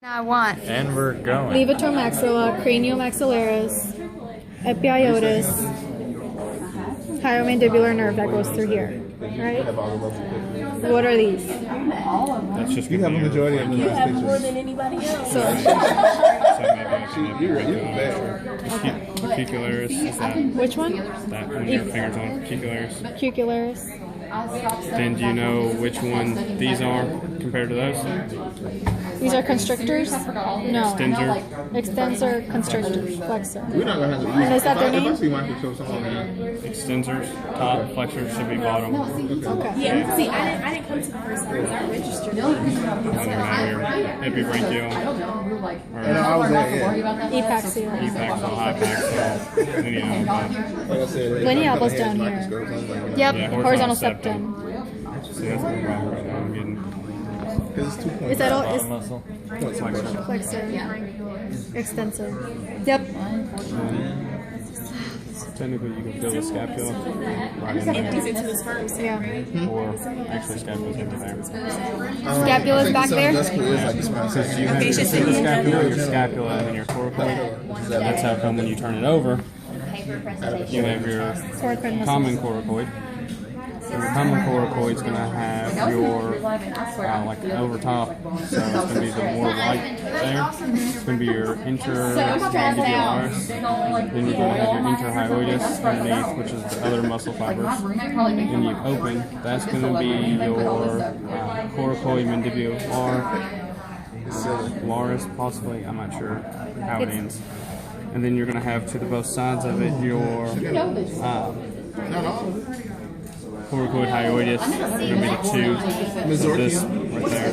I want And we're going. levator maxilla, craniomaxillaris, epiotis, hyomandibular nerve that goes through here, right? What are these? That's just You have a majority of the You nice have more pictures. than anybody else. So, You're bad. Cucularis is that which one? when your fingers on cucularis. Cucularis. Then do you know which one these are compared to those? These are constrictors? No. Extensor. Extensor, constrictor, flexor. We're not gonna have to. And is that their If I name? see Michael show something, Extensors, top, flexors should be bottom. Okay. Yeah, see, I didn't come to the first time because I registered. And then have your epibranchial, and I was there. Yeah. Epaxial. epaxil, hypaxil, lineal. Like I said, Lineal's down here. Yep, Yeah, horizontal septum. See, that's the problem right now. I'm getting It's 2 points. Is that all? Is muscle. flexor? Extensor. Yep. Technically, you can feel the scapula right in Empties there, into his first. Yeah. or actually scapula's over there. Scapula's back there? Because you have Okay, you just see the say scapula, your scapula, and then your coracoid. That's how come when you turn it over, you have your Coracoid muscle. common coracoid. And your common coracoid is going to have your like over top, so it's going to be the more light there. It's going to be your intermandibularis. Then you're going to have your interhyoides underneath, which is the other muscle fibers. Then you open, that's going to be your coracoid mandibular, laris possibly, I'm not sure how it ends. And then you're going to have to the both sides of it your coracoid hyoides. Going to be the two. So this right there.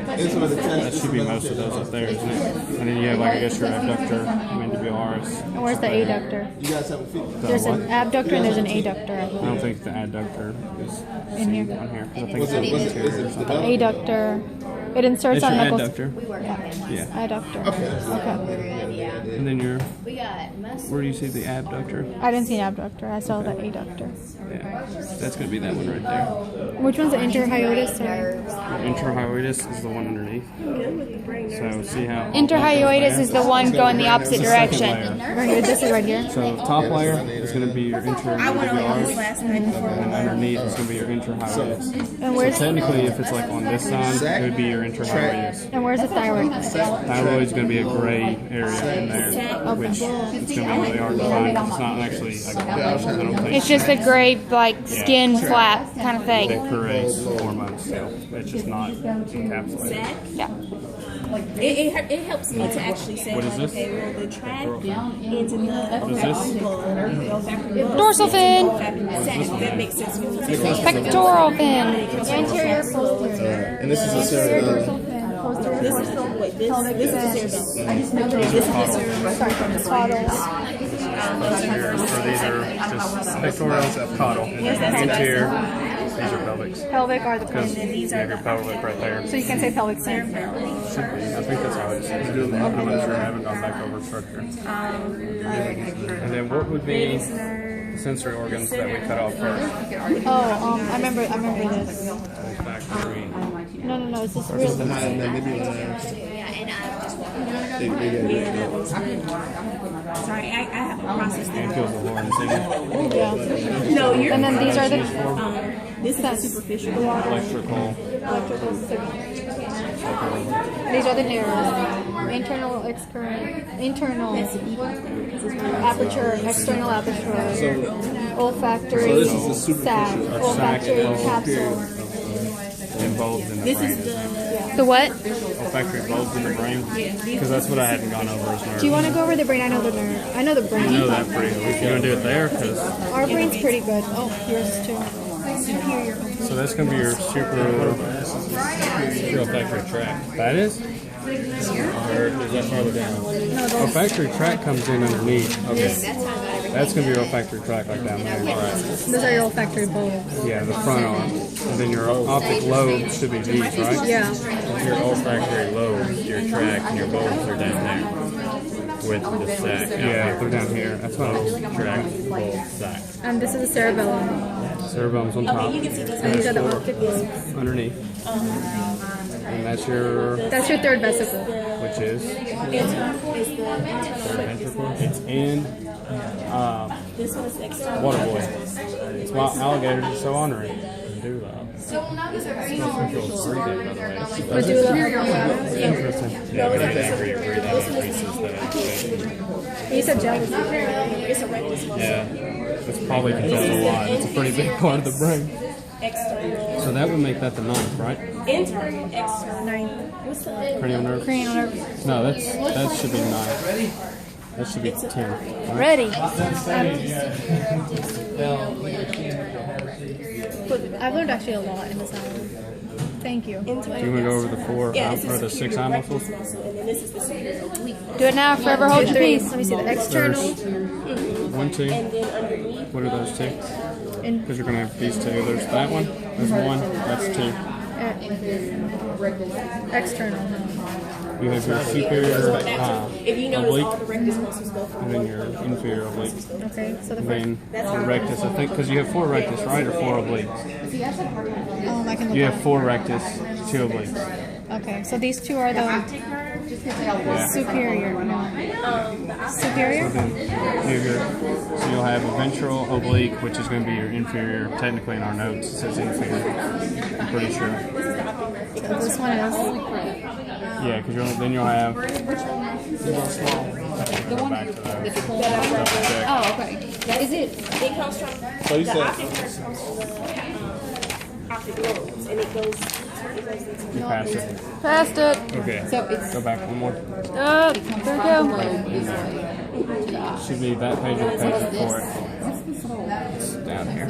That should be most of those up there, isn't it? And then you have, like, I guess, your abductor mandibularis. And where's the adductor? You guys have a feet. There's an abductor and there's an adductor. I don't think the adductor is In here. on here. 'Cause I think What's it's it? What's it? Is it the belt? Adductor. It inserts It's on your knuckles. adductor. Yeah. Adductor. Okay. And then your, where do you see the abductor? I didn't see an abductor. I saw the adductor. Yeah. That's going to be that one right there. Which one's the interhyoides? Sorry. Interhyoides is the one underneath. So see how... Interhyoides is the one going the opposite It's the second direction. layer. Right here. This is right here. So the top layer is going to be your I went on this intermandibularis, last night before. and underneath is going to be your interhyoides. And So where's technically, if it's like on this side, it would be your interhyoides. and where's the thyroid? Thyroid is going to be a gray area in there, which it's going to be really hard to find because it's not actually like, I don't think It's just a gray, like skin flap kind of thing. that creates hormones still. It's just not encapsulated. Yeah. It helps me to actually say, What is this? okay, well, the track into the Dorsal fin. That makes sense. Pectoral fin. Anterior, posterior. And this is a cerebellum. This is the wait. This is the cerebellum. This is the cerebellum. So these are just pectoral, caudal, anterior. These are pelvics. Pelvic are the Because fin. you have your pelvic right there. So you can say pelvic fin. Should be. I think that's how it is. I'm not sure. I haven't gone back over structure. And then what would be the sensory organs that we cut off first? Oh, I remember this. Olfactory. No, it's this real. And then maybe Sorry, I have a process And there. kills the Lord and Savior. Yeah. No, you're. And then these are the This is the superficial. Electrical. electrical signals. These are the nerves. Internal, internal aperture, external aperture, olfactory So this is the sac, superficial. olfactory Sac. capsule. Involved in the This brain. is the. The what? Olfactory bulbs in the brain. Because that's what I hadn't gone over as nerves. Do you want to go over the brain? I know the nerve. I know the I brain. know that pretty good. You want to do it there? Because Our brain's pretty good. Oh, yours too. so that's going to be your super olfactory tract. That is? Or is that farther down? Olfactory tract comes in underneath. Okay. That's going to be your olfactory tract like down there. All right. Those are your olfactory bulbs. Yeah, the front arm. And then your optic lobes should be these, right? Yeah. Your olfactory lobes, your tract, and your bulbs are down there with the sac. Yeah, they're down here. That's what I'm Tract, bulb, sac. And this is the cerebellum. cerebellum's on top. You can see these. And these are the optic lobes. Underneath. And that's your, That's your third vesicle. which is Internal is the third ventricle. It's in this one is external. water boy. It's why alligators are so ornery. Medulla. Medulla. Interesting. Yeah, but I think breathe out increases the You said jealousy. It's a rectus muscle. Yeah. It's probably controls a lot. It's a pretty big part of the brain. External. So that would make that the ninth, right? Internal, external. What's the Cranial nerve? Cranial nerve. No, that should be 9. That should be 10. Right? Ready. I've learned actually a lot in this hour. Thank you. Do you want to go over the 4 or the 6 eye muscles? And then this is the superior oblique. Do it now. Forever hold your peace. Let me see the external. 1, 2. And then underneath, What are those 2? And Because you're going to have these 2. There's that one. There's 1. That's 2. external. You have your superior if you notice, all the oblique, rectus muscles go from and then your inferior oblique. Okay, so the And first. then your rectus, I think, because you have 4 rectus, right, or 4 obliques? I can look You at have 4 rectus, 2 obliques. Okay, so these two are the Yeah. superior. No. Superior? So you'll have a ventral oblique, which is going to be your inferior. Technically, in our notes, it says inferior. I'm pretty sure. So this one is. Yeah, because then you'll have. Go back to those. Oh, okay. Is it? it comes from So you the said optic nerve comes from the optic lobes, and it goes into You passed it. Passed it. Okay. So it's Go back one more. Up. There we go. lobe is like Should be that page or the page before it. It's down here.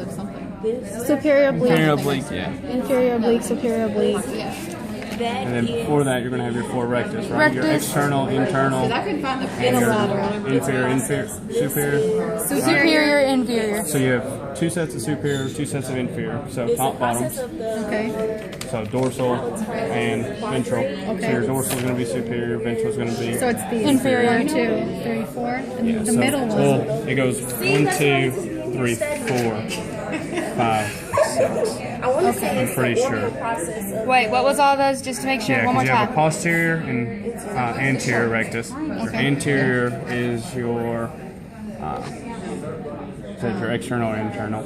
Superior oblique. Inferior oblique, yeah. Inferior oblique, superior oblique. that. And then before that, you're going to have your 4 rectus, right? Your Rectus. external, internal, I couldn't find the and your inferior, superior. Superior, inferior. So you have 2 sets of superior, 2 sets of inferior. So It's the top, bottom. process of the Okay. So dorsal and ventral. So your dorsal is going to be superior, ventral is going to be. So it's the inferior 2, 3, 4. And Yeah, the so, middle one. well, it goes 1, 2, 3, 4, 5, 6. I want to say it's pretty the sure. order process of Wait, what was all those? Just to make sure. Yeah, One more because you have a time. posterior and anterior rectus. Your anterior is your, so it's your external or internal.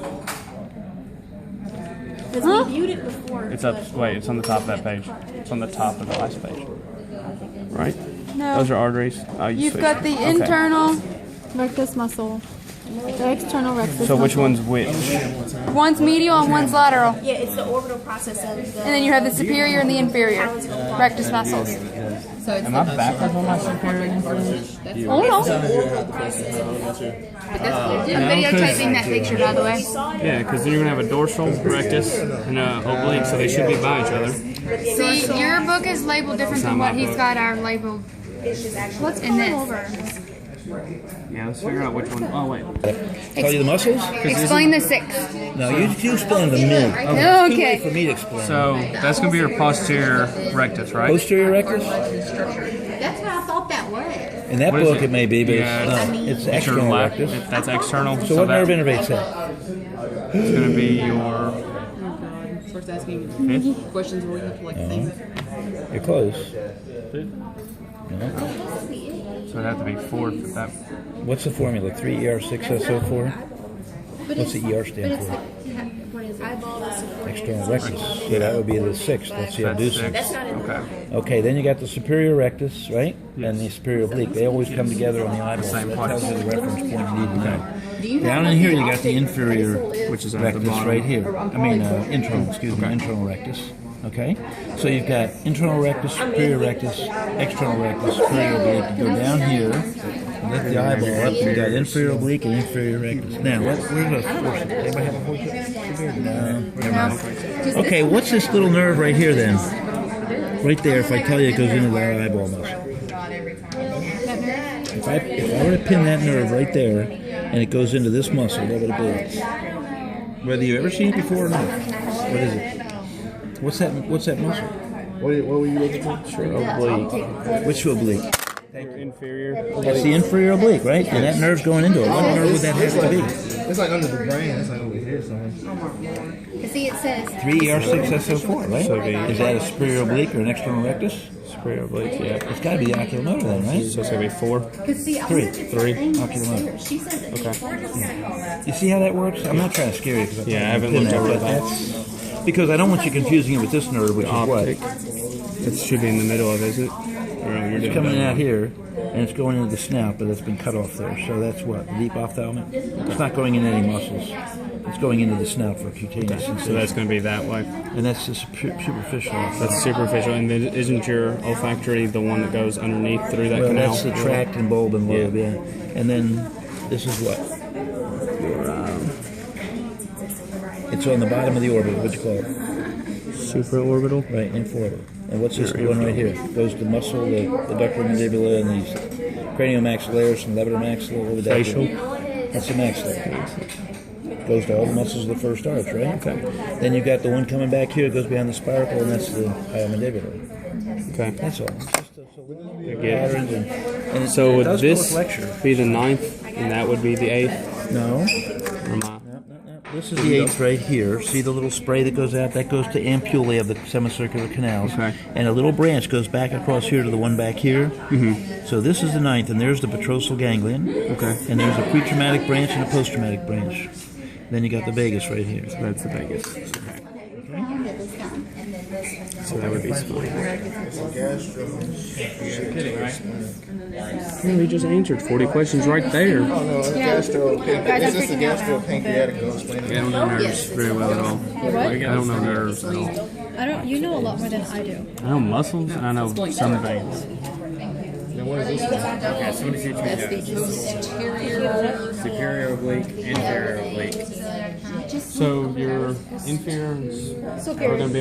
because we viewed it before. It's up. Wait, it's on the top of that page. It's on the top of the last page. Right? No. Those are arteries. You've got the Okay. internal rectus muscle. The external rectus So which muscle. one's which? One's medial and one's lateral. Yeah, it's the orbital process of the. And then you have the superior and the inferior rectus muscles. So it's Am I backwards on my superior and inferior? Oh no. I'm Videotaping that picture, by the way. Yeah, because then you're going to have a dorsal rectus and an oblique, so they should be by each other. See, your book is labeled different It's than not what my he's book. got our labeled. What's in this? Yeah, let's figure out which one. Oh, wait. Tell you the muscles? Explain the 6. No, you explain the mid. It's too late for Okay. me to explain. So that's going to be your posterior rectus, right? Posterior rectus? That's what I thought that was. In that What is book it? it may be, but Yeah, it's not. It's It's your external lap. rectus. That's external. So what nerve that- innervates that? It's going to be your Starts asking fifth. questions where we have to like think. You're close. So it'd have to be fourth. If that. What's the formula? 3ER6SO4? What's the ER stand for? External rectus. So that would be the 6th. That's the That's abducent. 6. Okay. Okay, then you got the superior rectus, right? And the superior oblique. They always come together on the eyeball. So Same that place. tells you the reference point you need to know. Down in here you got the inferior Which is at the rectus bottom. right here. I mean internal, excuse me, internal rectus. Okay? So you've got internal rectus, superior rectus, external rectus, superior oblique. You go down here, lift the eyeball up, you got inferior oblique and inferior rectus. Now, where's the forceps? Anybody have a forceps? No, never mind. Okay, what's this little nerve right here then? Right there, if I tell you it goes into that eyeball muscle. If I were to pin that nerve right there, and it goes into this muscle, what would it be? Whether you've ever seen it before or not. What is it? What's that muscle? What were you looking for? Sure. Oblique. Which oblique? Inferior. That's the inferior oblique, right? And that nerve's going into it. What nerve would that have to be? It's like under the brain. It's like over here. See, it says 3ER6SO4, right? So the- Is that a superior oblique or an external rectus? Superior oblique, yeah. It's got to be the oculomotor then, right? So it's gonna be 4. Three. Oculomotor. Okay. You see how that works? I'm not trying to scare you. 'Cause Yeah, I haven't pin looked that, over but that. that's because I don't want you confusing it with this nerve, which is Optic. what? It should be in the middle of, isn't it? Or you're It's doing coming that out one. here, and it's going into the snout, but it's been cut off there. So that's what? Deep ophthalmic? It's not going into any muscles. It's going into the snout for cutaneous So sensation. that's gonna be that way. And that's the superficial. That's superficial. And then isn't your olfactory the one that goes underneath through that Well, canal? that's the tract and bulb and lobe, yeah. And then this is what? It's on the bottom of the orbit. What you call it? Supraorbital. Right, infraorbital. And what's this one right here? Goes to muscle, the adductor mandibula, and these craniomaxillaris and levator maxilla. What would that Facial. be? That's the maxilla. Goes to all the muscles of the first arch, right? Okay. Then you've got the one coming back here. It goes behind the spiracle, and that's the hyomandibular. Okay. That's all. It's just so little get it. patterns, and it, So it would does go this with lecture. be the 9th, and that would be the 8th? No. Or am I? This is the 8th right here. See the little spray that goes out? That goes to ampullae of the semicircular canals. Okay. And a little branch goes back across here to the one back here. Mm-hmm. So this is the 9th, and there's the petrosal ganglion. Okay. And there's a pre-traumatic branch and a post-traumatic branch. Then you got the vagus right here. That's the biggest. Okay. So that would be spine. Well, he just answered 40 questions right there. Oh no, it's it's just a gastropancreatic ghost. I don't know nerves very well at all. Like, I don't know nerves at all. I don't. You know a lot more than I do. I know muscles, and I know some veins. Okay, somebody teach me that. Superior oblique, inferior oblique. So your inferior are going to be